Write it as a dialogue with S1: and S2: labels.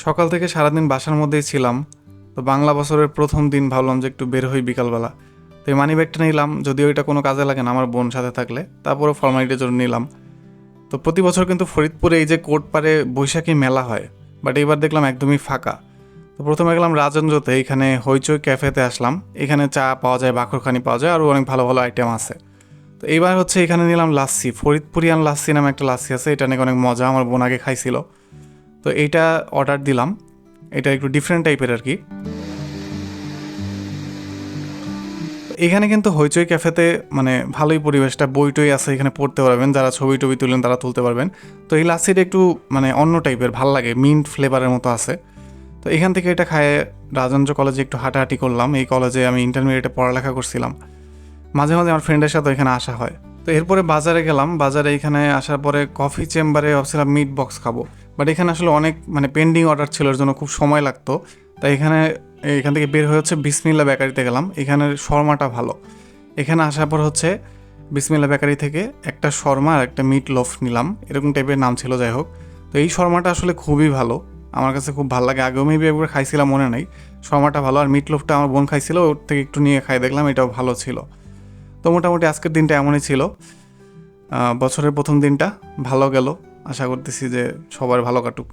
S1: সকাল থেকে সারাদিন বাসার মধ্যেই ছিলাম। তো বাংলা বছরের প্রথম দিন ভাবলাম যে একটু বের হই বিকালবেলা। তো এই মানি ব্যাগটা নিলাম, যদিও এটা কোনো কাজে লাগে না আমার বোন সাথে থাকলে, তারপরেও ফর্মালিটির জন্য নিলাম। তো প্রতি বছর কিন্তু ফরিদপুরে এই যে কোর্টপাড়ে বৈশাখী মেলা হয়, বাট এইবার দেখলাম একদমই ফাঁকা। তো প্রথমে গেলাম রাজেন্দ্রতে, এখানে হইচই ক্যাফেতে আসলাম। এখানে চা পাওয়া যায়, বাখরখানি পাওয়া যায়, আরও অনেক ভালো ভালো আইটেম আছে। তো এইবার হচ্ছে এখানে নিলাম লাচ্ছি, ফরিদপুরিয়ান লাচ্ছি নামে একটা লাচ্ছি আছে, এটা নাকি অনেক মজা, আমার বোন আগে খাইছিল। তো এইটা অর্ডার দিলাম, এটা একটু ডিফারেন্ট টাইপের আর কি। এখানে কিন্তু হইচই ক্যাফেতে মানে ভালোই পরিবেশটা, বই টই আছে, এখানে পড়তে পারবেন, যারা ছবি টবি তুলেন তারা তুলতে পারবেন। তো এই লাচ্ছিটা একটু মানে অন্য টাইপের, ভাল লাগে, মিন্ট ফ্লেভারের মতো আছে। তো এখান থেকে এটা খায় রাজেন্দ্র কলেজে একটু হাঁটাহাঁটি করলাম। এই কলেজে আমি ইন্টারমিডিয়েটে পড়ালেখা করছিলাম, মাঝে মাঝে আমার ফ্রেন্ডের সাথে এখানে আসা হয়। তো এরপরে বাজারে গেলাম, বাজারে এখানে আসার পরে কফি চেম্বারে ভাবছিলাম মিট বক্স খাবো, বাট এখানে আসলে অনেক মানে পেন্ডিং অর্ডার ছিল, এর জন্য খুব সময় লাগতো। তাই এখান থেকে বের হয়ে হচ্ছে বিসমিল্লা বেকারিতে গেলাম। এখানের শর্মাটা ভালো। এখানে আসার পর হচ্ছে বিসমিল্লা বেকারি থেকে একটা শর্মা আর একটা মিট লোফ নিলাম, এরকম টাইপের নাম ছিল, যাই হোক। তো এই শর্মাটা আসলে খুবই ভালো, আমার কাছে খুব ভালো লাগে। আগেও মেবি একবার খাইছিলাম, মনে নেই। শর্মাটা ভালো, আর মিট লোফটা আমার বোন খাইছিল, ওর থেকে একটু নিয়ে খাই দেখলাম, এটাও ভালো ছিল। তো মোটামুটি আজকের দিনটা এমনই ছিল। বছরের প্রথম দিনটা ভালো গেল। আশা করতেছি যে সবার ভালো কাটুক।